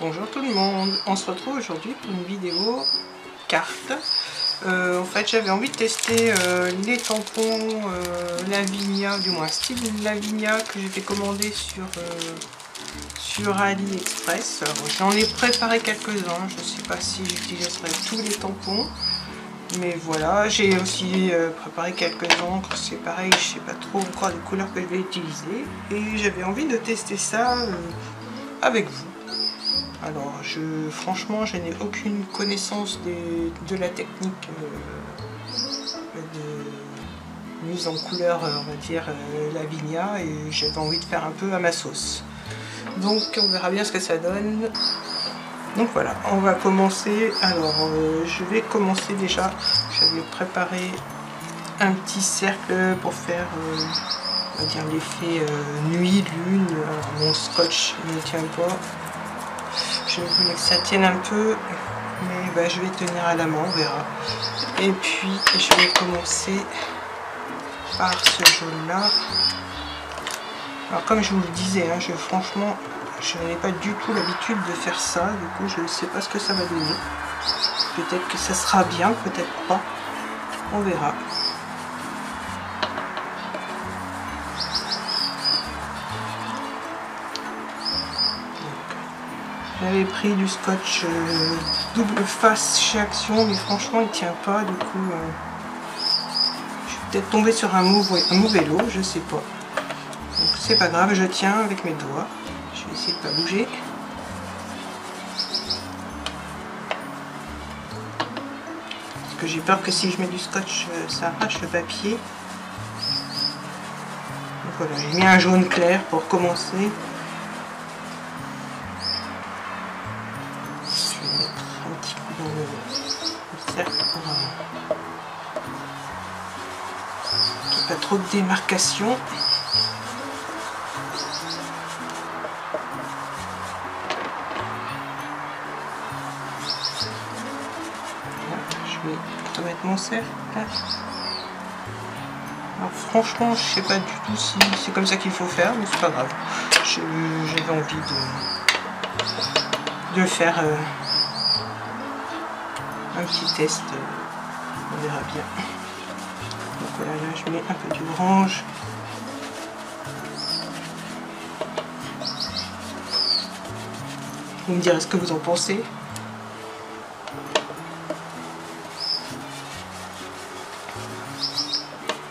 Bonjour tout le monde, on se retrouve aujourd'hui pour une vidéo carte. En fait j'avais envie de tester les tampons Lavinia, du moins style Lavinia que j'avais commandé sur AliExpress. J'en ai préparé quelques-uns, je ne sais pas si j'utiliserai tous les tampons. Mais voilà, j'ai aussi préparé quelques encres, c'est pareil, je ne sais pas trop encore les couleurs que je vais utiliser. Et j'avais envie de tester ça avec vous. Alors, franchement, je n'ai aucune connaissance de la technique de mise en couleur, on va dire, Lavinia, et j'avais envie de faire un peu à ma sauce. Donc, on verra bien ce que ça donne. Donc voilà, on va commencer. Alors, je vais commencer déjà. J'avais préparé un petit cercle pour faire, on va dire, l'effet nuit, lune. Alors, mon scotch ne tient pas. Je voulais que ça tienne un peu, mais bah, je vais tenir à la main, on verra. Et puis je vais commencer par ce jaune là. Alors comme je vous le disais, hein, franchement je n'ai pas du tout l'habitude de faire ça, du coup je ne sais pas ce que ça va donner. Peut-être que ça sera bien, peut-être pas, on verra. J'avais pris du scotch double face chez Action, mais franchement il tient pas, du coup je suis peut-être tombée sur un mauvais lot, je sais pas. Donc c'est pas grave, je tiens avec mes doigts, je vais essayer de pas bouger. Parce que j'ai peur que si je mets du scotch ça arrache le papier. Donc voilà, j'ai mis un jaune clair pour commencer. Cercle pour qu'il n'y ait pas trop de démarcation. Je vais remettre mon cercle. Alors franchement, je sais pas du tout si c'est comme ça qu'il faut faire, mais c'est pas grave. J'avais envie de faire un petit test, on verra bien. Donc voilà, là je mets un peu d'orange. Vous me direz ce que vous en pensez.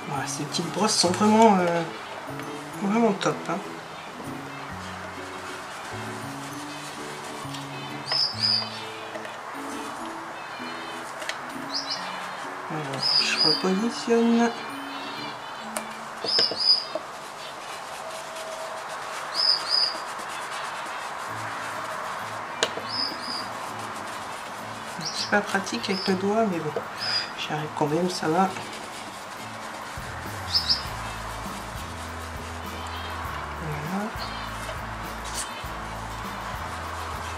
Voilà, ces petites brosses sont vraiment, vraiment top, hein. Alors, je repositionne. C'est pas pratique avec le doigt, mais bon, j'y arrive quand même, ça va. Voilà.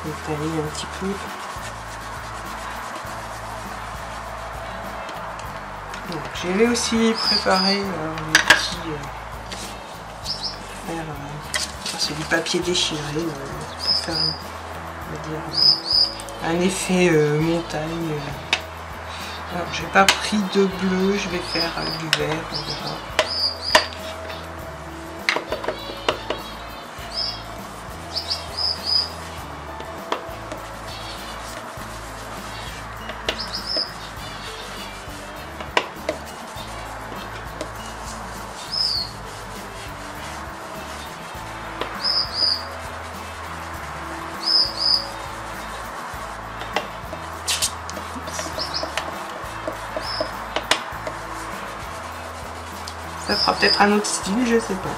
Je vais étaler un petit peu. J'avais aussi préparé les petits c'est du papier déchiré pour faire on va dire, un effet montagne. Alors j'ai pas pris de bleu, je vais faire du vert, on verra. Ça fera peut-être un autre style, je sais pas.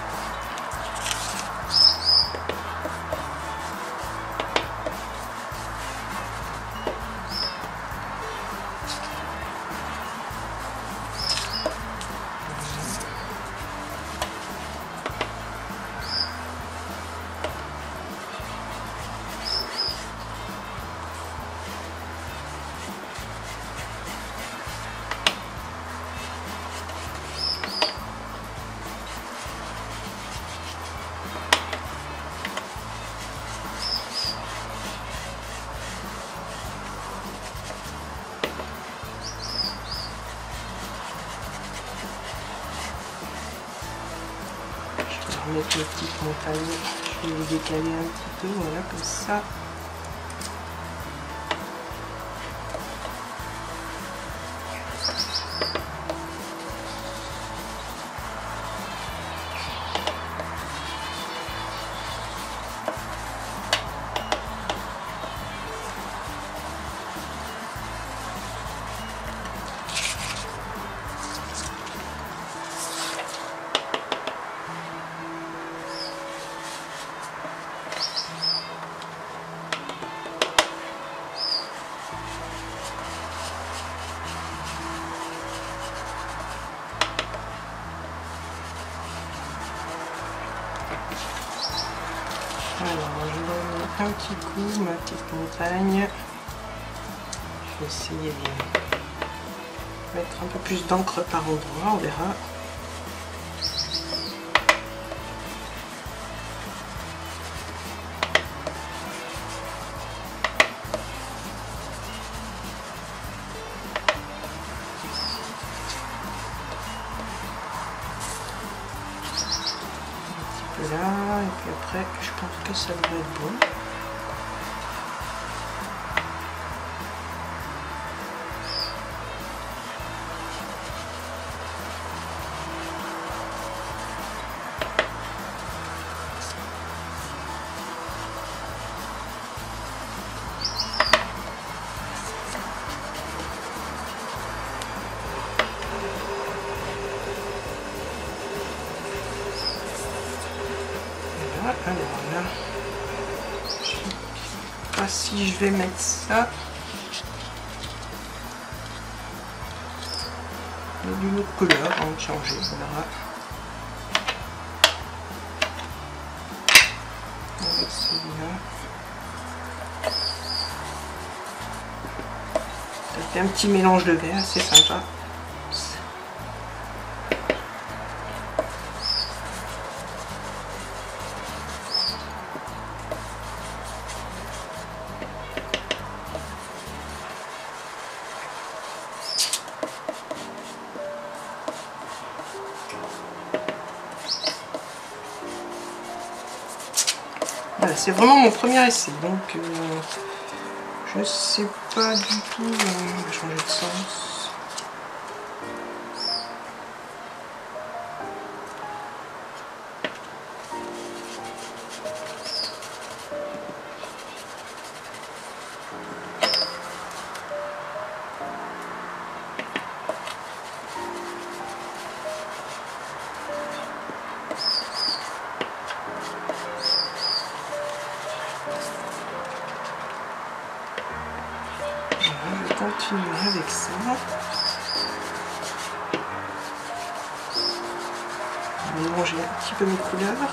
remettre mes petites montagnes. Je vais les décaler un petit peu, voilà, comme ça. Alors, je donne un petit coup, ma petite montagne. Je vais essayer de mettre un peu plus d'encre par endroit, on verra. Là, et puis après, je pense que ça devrait être bon. Alors là, je sais pas si je vais mettre ça. Mais d'une autre couleur, on va changer, on verra. Avec celui-là. Ça fait un petit mélange de vert, c'est sympa. Voilà, c'est vraiment mon premier essai, donc je sais pas du tout, on va changer de sens. Je vais continuer avec ça. Je vais mélanger un petit peu mes couleurs.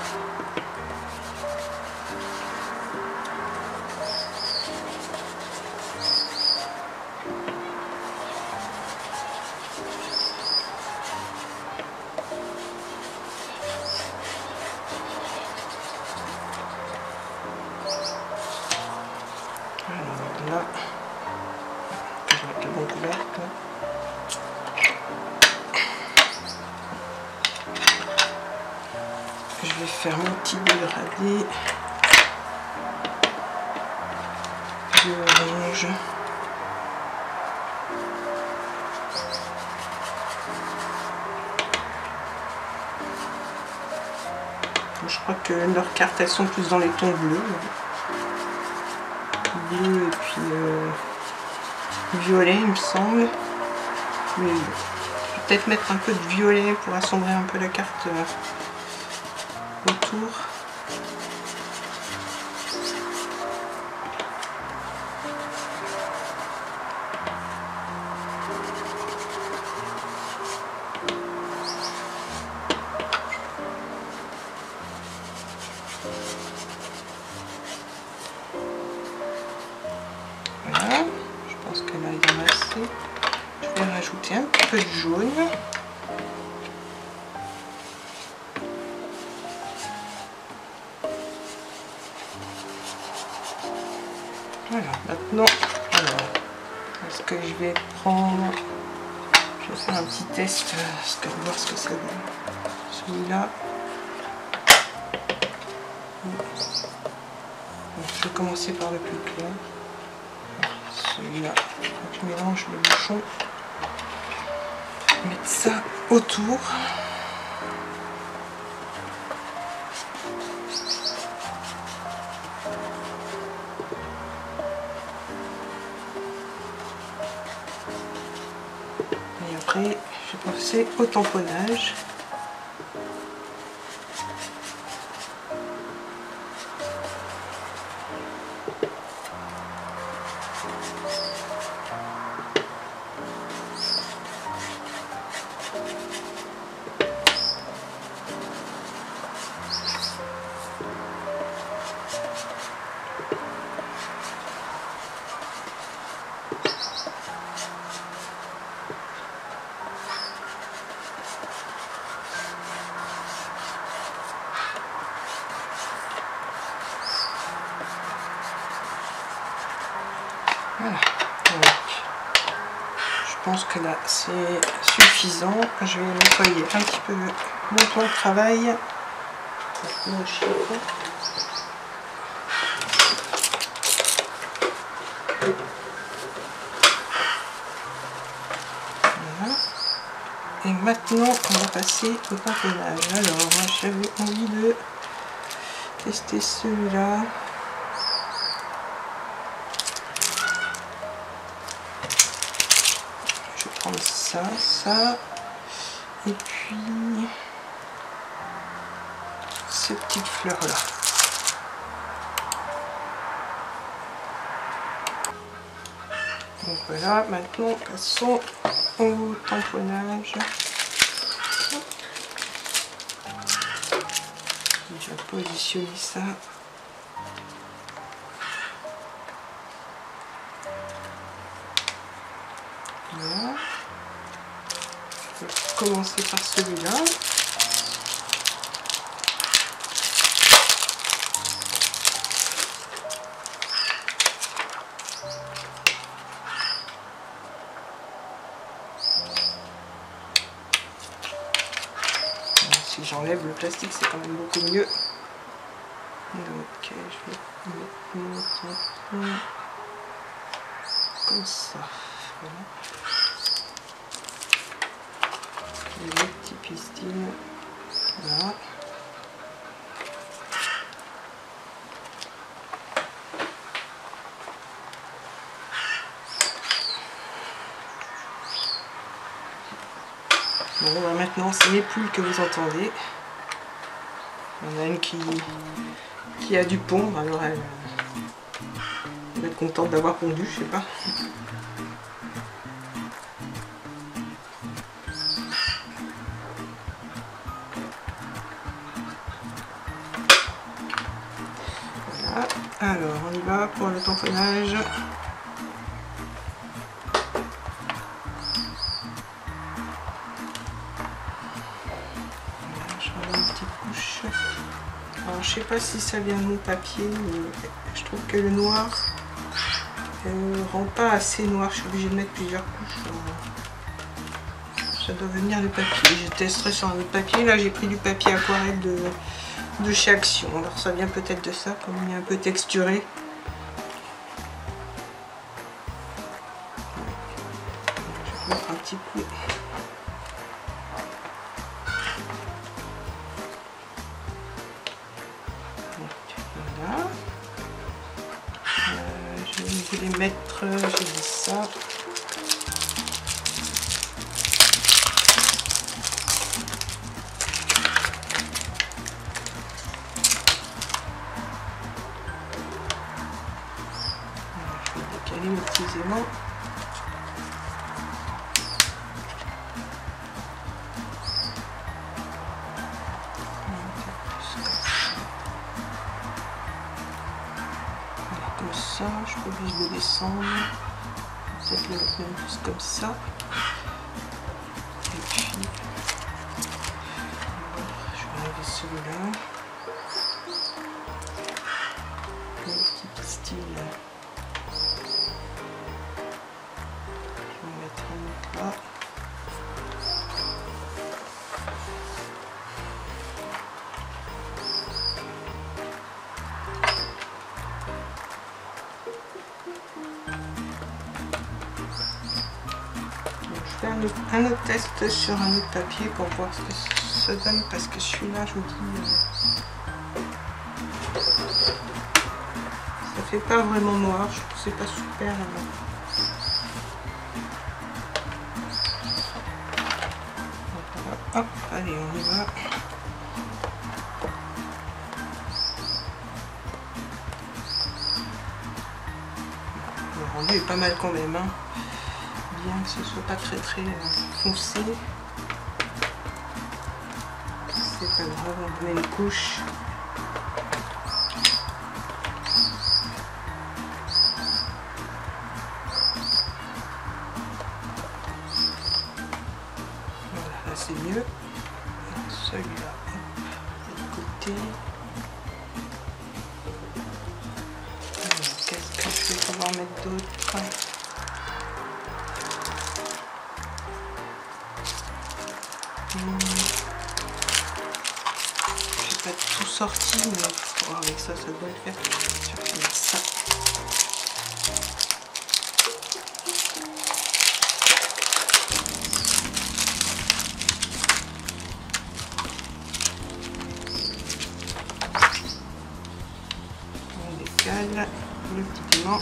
Alors là, je vais mettre le bon couvercle. Je vais faire mon petit dégradé de orange. Je crois que leurs cartes, elles sont plus dans les tons bleus. Bleu et puis violet, il me semble. Mais je vais peut-être mettre un peu de violet pour assombrir un peu la carte autour. Voilà, je pense que là il y en a assez. Je vais rajouter un petit peu de jaune. Voilà, maintenant, est-ce que je vais prendre, je vais faire un petit test, voir ce que ça donne. Celui-là, Donc, je vais commencer par le plus clair. Celui-là, je mélange le bouchon. Mettre ça autour. Et après, je vais passer au tamponnage. Voilà, donc je pense que là c'est suffisant. Je vais nettoyer un petit peu mon plan de travail. Mon chiffre. Voilà. Et maintenant on va passer au tamponnage. Alors moi j'avais envie de tester celui-là. Prendre ça, et puis ces petites fleurs là. Donc voilà, maintenant passons au tamponnage. Je vais positionner ça. Voilà. Je vais commencer par celui-là. Si j'enlève le plastique, c'est quand même beaucoup mieux. Donc je vais mettre comme ça. Voilà. Les petits pistils. Voilà. Bon, bah maintenant c'est mes poules que vous entendez. Il y en a une qui a du pondre, alors elle va être contente d'avoir pondu, je sais pas. Voilà, alors on y va pour le tamponnage. Alors, je sais pas si ça vient de mon papier, mais je trouve que le noir rend pas assez noir. Je suis obligée de mettre plusieurs couches. Ça doit venir du papier. Je testerai sur un autre papier. Là, j'ai pris du papier aquarelle de chez Action. Alors, ça vient peut-être de ça, comme il est un peu texturé. Je vais mettre un petit coup. Voilà. Je vais les mettre, j'ai dit ça. Je vais décaler mes petits aimants. Comme ça, je suis obligée de descendre. Peut-être le mettre même plus comme ça. Et puis, je vais enlever celui-là. Le petit pistil. Je vais en mettre un autre là. faire un autre test sur un autre papier pour voir ce que ça donne, parce que celui-là, je vous dis, ça fait pas vraiment noir, je trouve que c'est pas super. Hop, allez, on y va. Le rendu est pas mal quand même, hein. Bien que ce soit pas très foncé. C'est pas grave, on met une couche. Voilà, là c'est mieux. Celui-là, de côté. Qu'est-ce que je vais pouvoir mettre d'autre? J'ai pas tout sorti, mais avec ça, ça doit le faire. Je vais mettre ça. On décale le petit piment.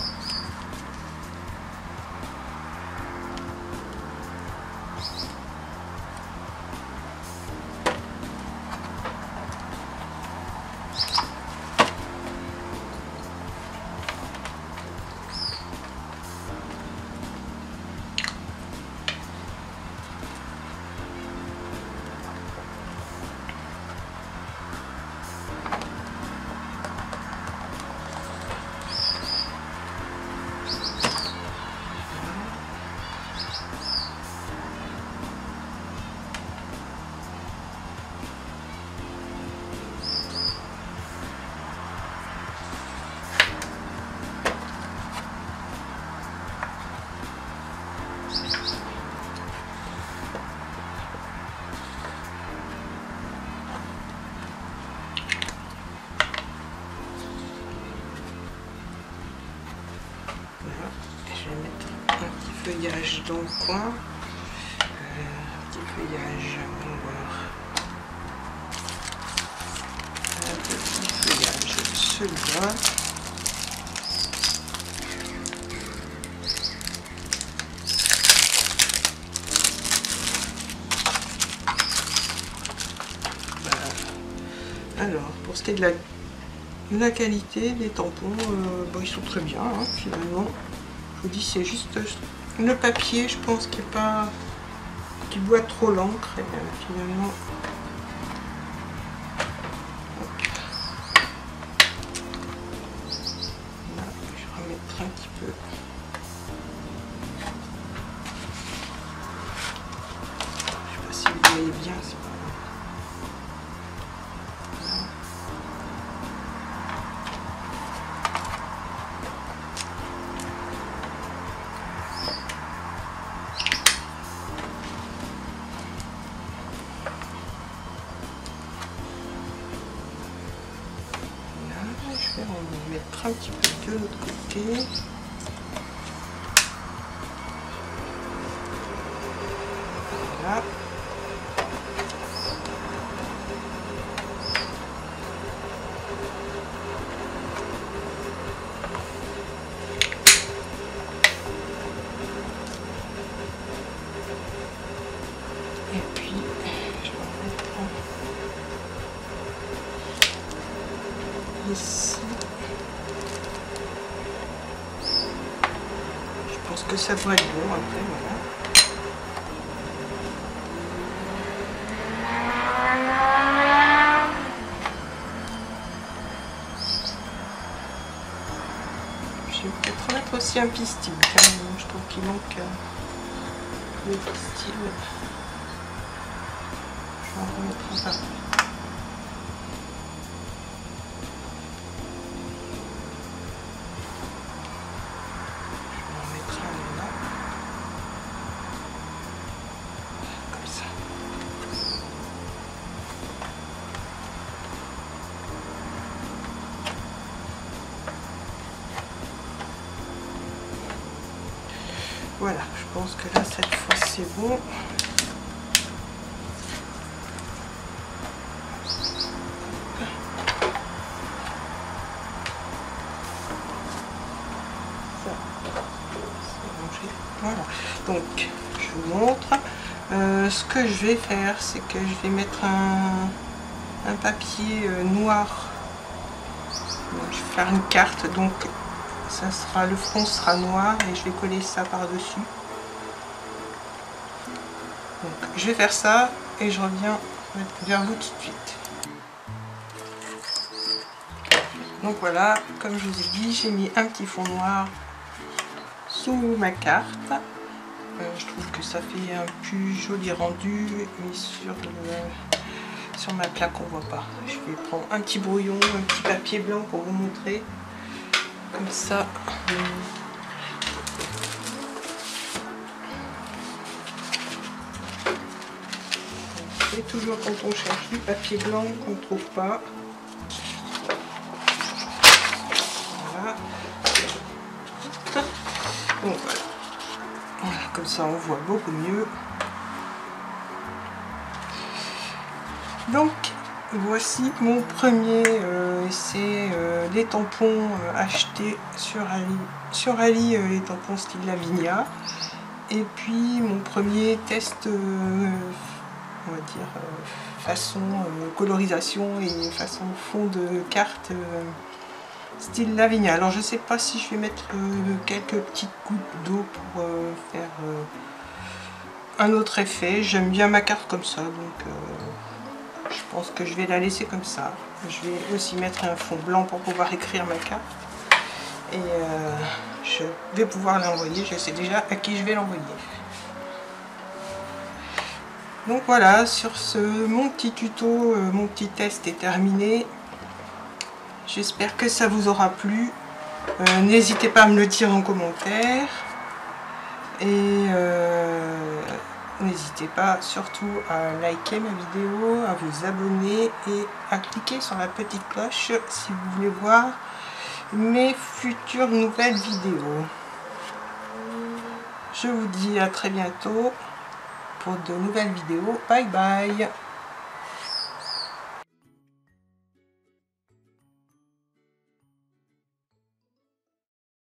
Feuillage dans le coin, petit feuillage, un petit feuillage, celui-là. Alors, pour ce qui est de la qualité des tampons, bon, ils sont très bien, hein, finalement. Je vous dis, c'est juste le papier, je pense, qui boit trop l'encre, et finalement. Là, je vais remettre un petit peu. Je sais pas si vous voyez bien, c'est pas grave. On va mettre un petit peu de l'autre côté. Voilà. Et puis, je vais en mettre ici. Je pense que ça doit être bon après, voilà. Je vais peut-être remettre aussi un pistil, car je trouve qu'il manque le pistil. Je vais en remettre un peu. Voilà, je pense que là cette fois c'est bon. Voilà, donc je vous montre. Ce que je vais faire, c'est que je vais mettre un papier noir. Donc, je vais faire une carte, donc ça sera, le front sera noir et je vais coller ça par dessus. Donc je vais faire ça et je reviens vers vous tout de suite. Donc voilà, comme je vous ai dit, j'ai mis un petit fond noir sous ma carte. Je trouve que ça fait un plus joli rendu, mais sur ma plaque on voit pas. Je vais prendre un petit brouillon, un petit papier blanc pour vous montrer. Comme ça. Et toujours quand on cherche du papier blanc qu'on ne trouve pas. Voilà. Donc voilà. Voilà, comme ça on voit beaucoup mieux. Donc voici mon premier essai des tampons achetés sur Ali, les tampons style Lavinia. Et puis mon premier test, on va dire, façon colorisation et façon fond de carte style Lavinia. Alors je sais pas si je vais mettre quelques petites gouttes d'eau pour faire un autre effet. J'aime bien ma carte comme ça, donc je pense que je vais la laisser comme ça. Je vais aussi mettre un fond blanc pour pouvoir écrire ma carte. Et je vais pouvoir l'envoyer. Je sais déjà à qui je vais l'envoyer. Donc voilà, sur ce, mon petit tuto, mon petit test est terminé. J'espère que ça vous aura plu. N'hésitez pas à me le dire en commentaire. Et n'hésitez pas surtout à liker ma vidéo, à vous abonner et à cliquer sur la petite cloche si vous voulez voir mes futures nouvelles vidéos. Je vous dis à très bientôt pour de nouvelles vidéos. Bye bye!